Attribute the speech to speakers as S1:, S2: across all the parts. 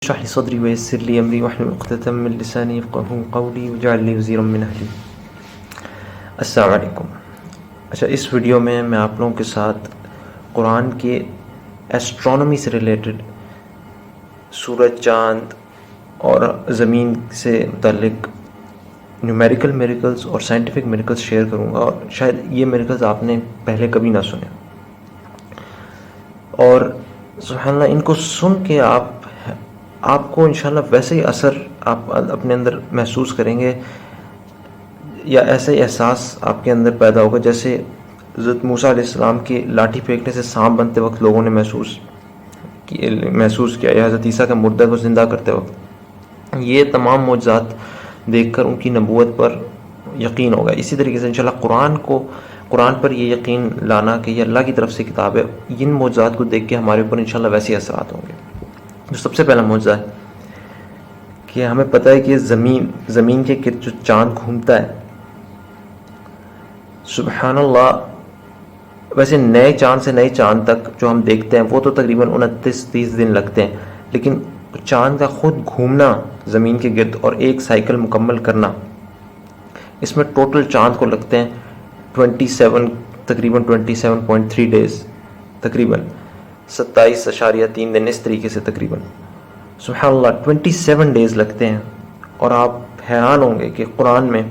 S1: اشرح لي صدري ويسر لي امري واحلل عقدة من لساني يفقهوا قولي واجعل لي وزيرا من اہلی۔ السلام علیکم۔ اچھا، اس ویڈیو میں آپ لوگوں کے ساتھ قرآن کے ایسٹرونومی سے ریلیٹڈ سورج، چاند اور زمین سے متعلق نیومیریکل میریکلز اور سائنٹیفک میریکلز شیئر کروں گا، اور شاید یہ میریکلز آپ نے پہلے کبھی نہ سنے، اور سبحان اللہ ان کو سن کے آپ کو انشاءاللہ ویسے ہی اثر آپ اپنے اندر محسوس کریں گے، یا ایسا ہی احساس آپ کے اندر پیدا ہوگا جیسے حضرت موسیٰ علیہ السلام کی لاٹھی پھینکنے سے سانپ بنتے وقت لوگوں نے محسوس کیا، یا حضرت عیسیٰ کے مردہ کو زندہ کرتے وقت۔ یہ تمام معجزات دیکھ کر ان کی نبوت پر یقین ہوگا۔ اسی طریقے سے انشاءاللہ قرآن پر یہ یقین لانا کہ یہ اللہ کی طرف سے کتاب ہے، ان معجزات کو دیکھ کے ہمارے اوپر انشاءاللہ ویسے اثرات ہوں گے۔ جو سب سے پہلا معجزہ ہے کہ ہمیں پتہ ہے کہ زمین کے گرد جو چاند گھومتا ہے، سبحان اللہ، ویسے نئے چاند سے نئے چاند تک جو ہم دیکھتے ہیں وہ تو تقریباً 29-30 دن لگتے ہیں، لیکن چاند کا خود گھومنا زمین کے گرد اور ایک سائیکل مکمل کرنا، اس میں ٹوٹل چاند کو لگتے ہیں تقریباً 27.3 ڈیز، تقریباً 27.3 دن، اس طریقے سے تقریباً سبحان اللہ 27 ڈیز لگتے ہیں۔ اور آپ حیران ہوں گے کہ قرآن میں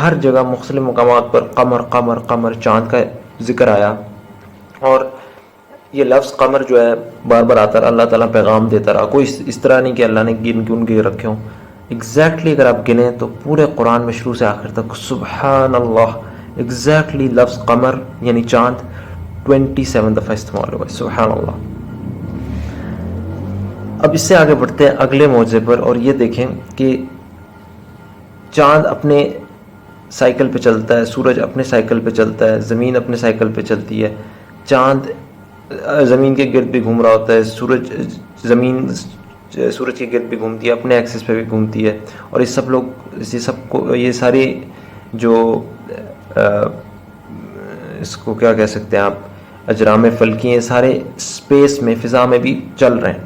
S1: ہر جگہ مختلف مقامات پر قمر چاند کا ذکر آیا، اور یہ لفظ قمر جو ہے بار بار آتا رہا، اللہ تعالیٰ پیغام دیتا رہا، کوئی اس طرح نہیں کہ اللہ نے گن کے رکھے ہوں۔ ایگزیکٹلی اگر آپ گنیں تو پورے قرآن میں شروع سے آخر تک سبحان اللہ ایگزیکٹلی لفظ قمر یعنی چاند 27 دفعہ استعمال ہوا ہے، سبحان اللہ۔ اب اس سے آگے بڑھتے ہیں اگلے معجزے پر، اور یہ دیکھیں کہ چاند اپنے سائیکل پہ چلتا ہے، سورج اپنے سائیکل پہ چلتا ہے، زمین اپنے سائیکل پہ چلتی ہے، چاند زمین کے گرد بھی گھوم رہا ہوتا ہے، زمین سورج کے گرد بھی گھومتی ہے، اپنے ایکسس پہ بھی گھومتی ہے، اور یہ ساری جو اس کو کیا کہہ سکتے ہیں آپ، اجرام فلکی ہیں، سارے اسپیس میں، فضا میں بھی چل رہے ہیں۔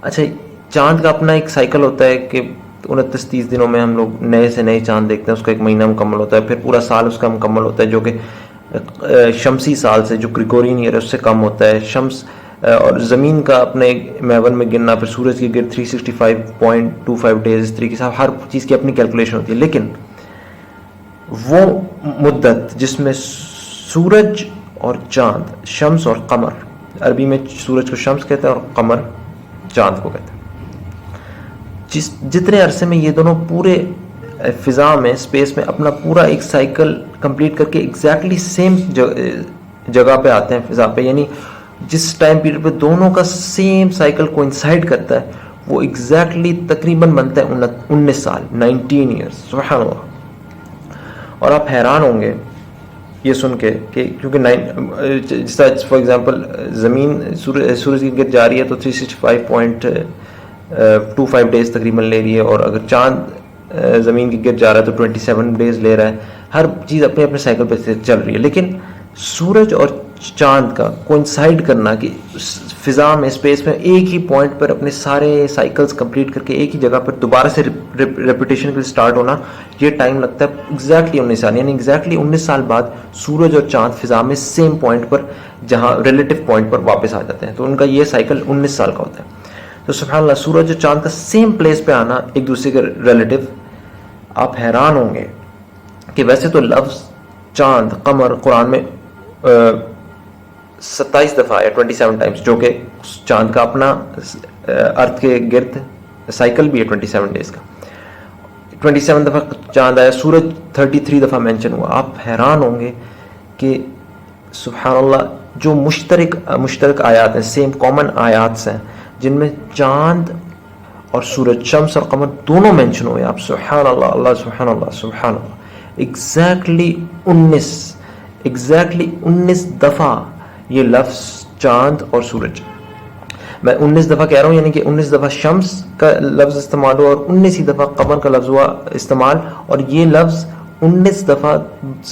S1: اچھا، چاند کا اپنا ایک سائیکل ہوتا ہے کہ 29-30 دنوں میں ہم لوگ نئے سے نئے چاند دیکھتے ہیں، اس کا ایک مہینہ مکمل ہوتا ہے، پھر پورا سال اس کا مکمل ہوتا ہے، جو کہ شمسی سال سے، جو گریگورین ایئر ہے اس سے کم ہوتا ہے۔ شمس اور زمین کا اپنے محور میں گننا، پھر سورج کے گرد 365.25 ڈیز، اس طریقے سے ہر چیز کی اپنی کیلکولیشن ہوتی ہے، لیکن وہ مدت جس میں سورج اور چاند، شمس اور قمر، عربی میں سورج کو شمس کہتے ہیں اور قمر چاند کو کہتے ہیں، جتنے عرصے میں یہ دونوں پورے فضا میں، اسپیس میں اپنا پورا ایک سائیکل کمپلیٹ کر کے ایگزیکٹلی سیم جگہ پہ آتے ہیں فضا پہ، یعنی جس ٹائم پیریڈ پہ دونوں کا سیم سائیکل کوئنسائڈ کرتا ہے، وہ ایگزیکٹلی تقریباً بنتا ہے 19 سال، 19 ایئرس، سبحان اللہ۔ اور آپ حیران ہوں گے یہ سن کے کہ کیونکہ جس طرح فار ایگزامپل زمین سورج کی گرد جا رہی ہے تو 365.25 ڈیز تقریباً لے رہی ہے، اور اگر چاند زمین کی گرد جا رہا ہے تو 27 ڈیز لے رہا ہے، ہر چیز اپنے اپنے سائیکل پہ چل رہی ہے، لیکن سورج اور چاند کا کوئنسائڈ کرنا کہ فضا میں، اسپیس میں ایک ہی پوائنٹ پر اپنے سارے سائیکلز کمپلیٹ کر کے ایک ہی جگہ پر دوبارہ سے ریپیٹیشن کے سٹارٹ ہونا، یہ ٹائم لگتا ہے ایگزیکٹلی 19 سال، یعنی ایگزیکٹلی 19 سال بعد سورج اور چاند فضا میں سیم پوائنٹ پر، جہاں ریلیٹو پوائنٹ پر واپس آ جاتے ہیں، تو ان کا یہ سائیکل 19 سال کا ہوتا ہے۔ تو سبحان اللہ، سورج اور چاند کا سیم پلیس پہ آنا، ایک دوسرے کے ریلیٹو، آپ حیران ہوں گے کہ ویسے تو لفظ چاند، قمر قرآن میں 27 دفعہ یا 27 ٹائمز، جو کہ چاند کا اپنا ارتھ کے گرد سائیکل بھی ہے 27 ڈیز کا، 27 دفعہ چاند آیا، سورج 33 دفعہ مینشن ہوا۔ آپ حیران ہوں گے کہ سبحان اللہ جو مشترک آیات ہیں، سیم کامن آیات ہیں، جن میں چاند اور سورج، شمس اور قمر دونوں مینشن ہوئے، آپ سبحان اللہ، اللہ سبحان اللہ، سبحان اللہ، ایگزیکٹلی 19 دفعہ یہ لفظ چاند اور سورج، میں 19 دفعہ کہہ رہا ہوں، یعنی کہ 19 دفعہ شمس کا لفظ استعمال ہوا اور 19 دفعہ قمر کا لفظ ہوا استعمال، اور یہ لفظ 19 دفعہ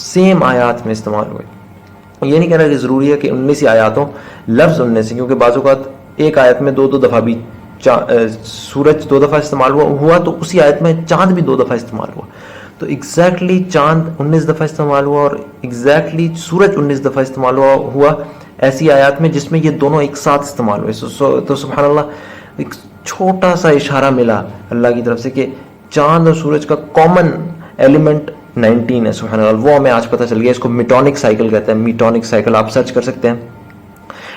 S1: سیم آیات میں استعمال ہوئے۔ یہ نہیں کہنا کہ ضروری ہے کہ 19 ہی آیاتوں لفظ 19 سے، کیونکہ بعض اوقات ایک آیت میں دو دفعہ بھی سورج 2 دفعہ استعمال ہوا تو اسی آیت میں چاند بھی 2 دفعہ استعمال ہوا. تو ایگزیکٹلی چاند 19 دفعہ استعمال ہوا اور ایگزیکٹلی سورج 19 دفعہ استعمال ہوا ایسی آیات میں جس میں یہ دونوں ایک ساتھ استعمال ہوئے. تو سبحان اللہ ایک چھوٹا سا اشارہ ملا اللہ کی طرف سے کہ چاند اور سورج کا کامن ایلیمنٹ 19 ہے. سبحان اللہ, وہ ہمیں آج پتہ چل گیا. اس کو میٹونک سائیکل کہتے ہیں. میٹونک سائیکل آپ سرچ کر سکتے ہیں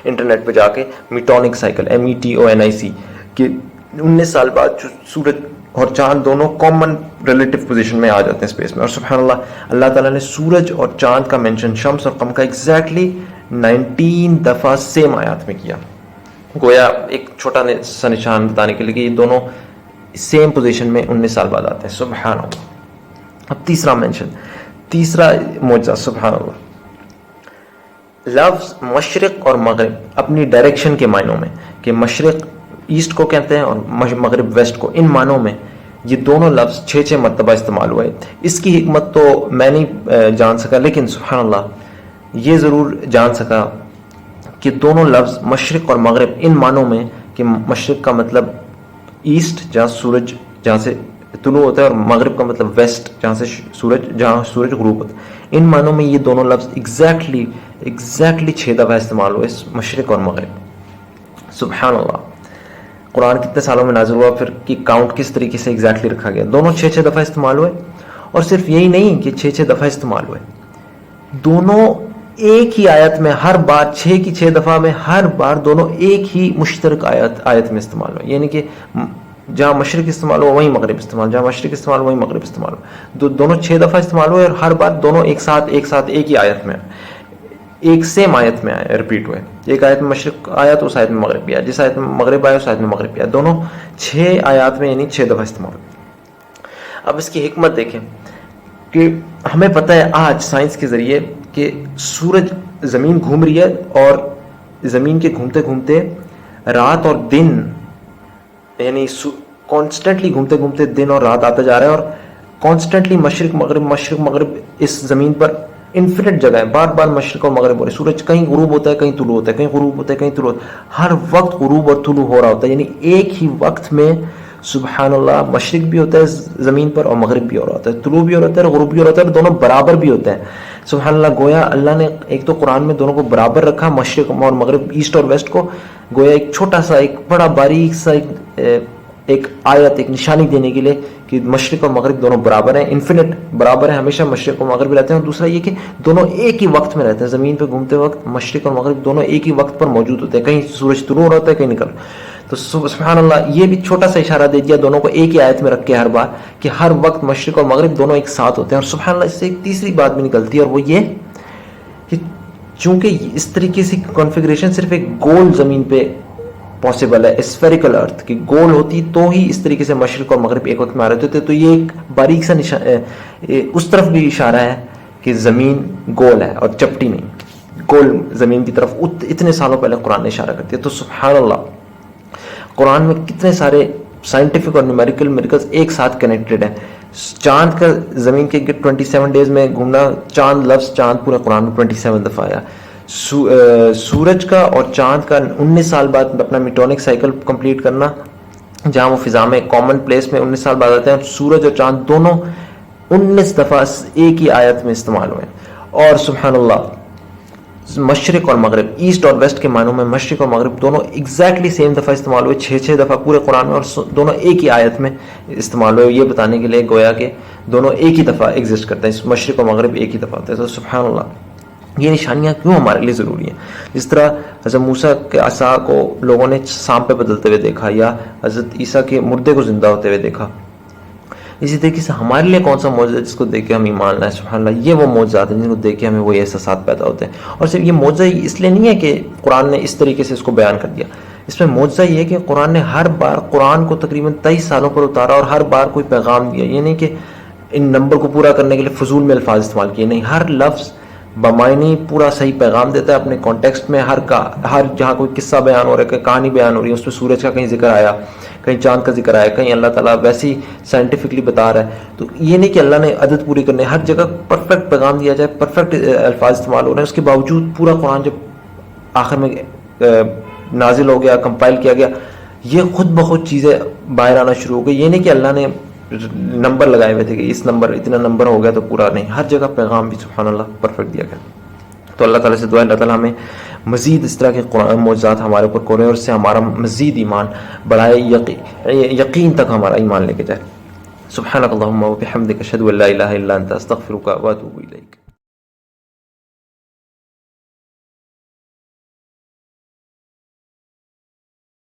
S1: انٹرنیٹ پہ جا کے, میٹونک سائیکل METONIC, کہ 19 سال بعد سورج اور چاند دونوں کامن ریلیٹو پوزیشن میں آ جاتے ہیں اسپیس میں. اور سبحان اللہ تعالیٰ نے سورج اور چاند کا مینشن شمس اور قمر کا ایگزیکٹلی 19 دفعہ سیم آیات میں کیا, گویا ایک چھوٹا سا نشان بتانے کے لیے کہ یہ دونوں سیم پوزیشن میں 19 سال بعد آتے ہیں. سبحان اللہ. اب تیسرا مینشن, تیسرا معجزہ. سبحان اللہ. لفظ مشرق اور مغرب اپنی ڈائریکشن کے معنوں میں, کہ مشرق ایسٹ کو کہتے ہیں اور مغرب ویسٹ کو, ان معنوں میں یہ دونوں لفظ 6 مرتبہ استعمال ہوئے. اس کی حکمت تو میں نہیں جان سکا, لیکن سبحان اللہ یہ ضرور جان سکا کہ دونوں لفظ مشرق اور مغرب ان معنوں میں, کہ مشرق کا مطلب ایسٹ جہاں سورج جہاں سے طلوع ہوتا ہے, اور مغرب کا مطلب ویسٹ جہاں سورج غروب ہوتا ہے. ان معنوں میں یہ دونوں لفظ ایگزیکٹلی 6 دفعہ استعمال ہوئے, مشرق اور مغرب. سبحان اللہ. قرآن کتنے سالوں میں نازل ہوا, پھر کی کاؤنٹ کس طریقے سے ایگزیکٹلی رکھا گیا. دونوں 6 دفعہ استعمال ہوئے, اور صرف یہی نہیں کہ 6 دفعہ استعمال ہوئے, دونوں ایک ہی آیت میں ہر بار 6 کی 6 دفعہ میں ہر بار دونوں ایک ہی مشترک آیت میں استعمال ہوئے. یعنی کہ جہاں مشرق استعمال ہو وہیں مغرب استعمال, جہاں مشرق استعمال ہو وہیں مغرب استعمال ہو. دونوں 6 دفعہ استعمال ہوئے, اور ہر بار دونوں ایک ساتھ ایک ہی آیت میں, ایک سیم آیت میں آئے, ریپیٹ ہوئے. ایک آیت میں مشرق آیا تو اس آیت میں مغرب بھی آیا, جس آیت میں مغرب آیا اس آیت میں مغرب بھی آیا. دونوں 6 آیات میں یعنی 6 دفعہ استعمال ہوئے. اب اس کی حکمت دیکھیں کہ ہمیں پتہ ہے آج سائنس کے ذریعے کہ سورج زمین گھوم رہی ہے, اور زمین کے گھومتے گھومتے رات اور دن, یعنی کانسٹنٹلی گھومتے گھومتے دن اور رات آتا جا رہا ہے, اور کانسٹنٹلی مشرق مغرب اس زمین پر انفینٹ جگہ ہے, بار بار مشرق اور مغرب ہو رہے. سورج کہیں غروب ہوتا ہے کہیں طلوع ہوتا ہے, کہیں غروب ہوتا ہے کہیں طلوع ہوتا ہے, ہر وقت غروب اور طلوع ہو رہا ہوتا ہے. یعنی ایک ہی وقت میں سبحان اللہ مشرق بھی ہوتا ہے زمین پر اور مغرب بھی ہو رہا ہوتا ہے, طلوع بھی ہو رہا ہوتا ہے اور غروب بھی ہو رہا ہوتا ہے, اور دونوں برابر بھی ہوتے ہیں. سبحان اللہ. گویا اللہ نے ایک تو قرآن میں دونوں کو برابر رکھا, مشرق اور مغرب, ایسٹ اور ویسٹ کو, گویا ایک چھوٹا سا ایک بڑا باریک سا ایک آیت, ایک نشانی دینے کے لیے کہ مشرق اور مغرب دونوں برابر ہیں, انفینٹ برابر ہیں, ہمیشہ مشرق اور مغرب رہتے ہیں. اور دوسرا یہ کہ دونوں ایک ہی وقت میں رہتے ہیں, زمین پہ گھومتے وقت مشرق اور مغرب دونوں ایک ہی وقت پر موجود ہوتے ہیں, کہیں سورج طلوع ہو رہا ہوتا ہے کہیں نکل. تو سبحان اللہ یہ بھی چھوٹا سا اشارہ دے دیا دونوں کو ایک ہی آیت میں رکھ کے ہر بار, کہ ہر وقت مشرق اور مغرب دونوں ایک ساتھ ہوتے ہیں. اور سبحان اللہ اس سے ایک تیسری بات بھی نکلتی ہے, اور وہ یہ کہ چونکہ اس طریقے سے کنفیگریشن صرف ایک گول زمین پہ پاسبل ہے, اسفیریکل ارتھ کی گول ہوتی تو ہی اس طریقے سے مشرق اور مغرب ایک وقت میں آ رہے ہوتے. تو یہ ایک باریک سا اس طرف بھی اشارہ ہے کہ زمین گول ہے اور چپٹی نہیں, گول زمین کی طرف اتنے سالوں پہلے قرآن نے اشارہ کرتی ہے. تو سبحان اللہ قرآن میں کتنے سارے سائنٹیفک اور نیومیریکل میریکلز ایک ساتھ کنیکٹڈ ہیں. چاند کا زمین کے 27 ڈیز میں گھومنا, چاند لفظ چاند پورے قرآن میں 27 دفعہ آیا. سورج کا اور چاند کا 19 سال بعد اپنا میٹونک سائیکل کمپلیٹ کرنا, جہاں وہ فضا میں کامن پلیس میں 19 سال بعد آتے ہیں, اور سورج اور چاند دونوں 19 دفعہ ایک ہی آیت میں استعمال ہوئے. اور سبحان اللہ مشرق اور مغرب, ایسٹ اور ویسٹ کے معنوں میں مشرق اور مغرب دونوں ایگزیکٹلی سیم دفعہ استعمال ہوئے, 6 دفعہ پورے قرآن میں, اور دونوں ایک ہی آیت میں استعمال ہوئے. یہ بتانے کے لیے گویا کہ دونوں ایک ہی دفعہ ایگزسٹ کرتے ہیں, مشرق اور مغرب ایک ہی دفعہ ہوتے ہیں. تو سبحان اللہ یہ نشانیاں کیوں ہمارے لیے ضروری ہیں. جس طرح حضرت موسیٰ کے عصا کو لوگوں نے سانپ پہ بدلتے ہوئے دیکھا, یا حضرت عیسیٰ کے مردے کو زندہ ہوتے ہوئے دیکھا, اسی طریقے سے ہمارے لیے کون سا معجزہ جس کو دیکھ کے ہم ایمان لائیں. سبحان اللہ یہ وہ معجزات ہیں جن کو دیکھ کے ہمیں وہی احساسات پیدا ہوتے ہیں. اور صرف یہ معجزہ اس لیے نہیں ہے کہ قرآن نے اس طریقے سے اس کو بیان کر دیا, اس میں معجزہ یہ ہے کہ قرآن نے ہر بار قرآن کو تقریباً 23 سالوں پر اتارا, اور ہر بار کوئی پیغام دیا. یہ نہیں کہ ان نمبر کو پورا کرنے کے لیے فضول میں الفاظ استعمال کیے, نہیں, ہر لفظ بمعنی پورا صحیح پیغام دیتا ہے اپنے کانٹیکسٹ میں. ہر جہاں کوئی قصہ بیان ہو رہا ہے, کہانی بیان ہو رہی ہے, اس میں سورج کا کہیں ذکر آیا, کہیں چاند کا ذکر آیا, کہیں اللہ تعالیٰ ویسی سائنٹیفکلی بتا رہا ہے. تو یہ نہیں کہ اللہ نے عدد پوری کرنے, ہر جگہ پرفیکٹ پیغام دیا جائے, پرفیکٹ الفاظ استعمال ہو رہے ہیں. اس کے باوجود پورا قرآن جب آخر میں نازل ہو گیا, کمپائل کیا گیا, یہ خود بخود چیزیں باہر آنا شروع ہو گئی. یہ نہیں کہ اللہ نے نمبر لگائے ہوئے تھے کہ اس نمبر اتنا نمبر ہو گیا تو پورا نہیں, ہر جگہ پیغام بھی سبحان اللہ پرفیکٹ دیا گیا. تو اللہ تعالیٰ سے دعا ہے اللہ تعالیٰ ہمیں مزید اس طرح کے قرآن معجزات ہمارے اوپر کرے اور اس سے ہمارا مزید ایمان بڑھائے, یقین تک ہمارا ایمان لے کے جائے. سبحانک اللہم و بحمدک اشہد ان لا الہ الا انت استغفرک و اتوب الیک.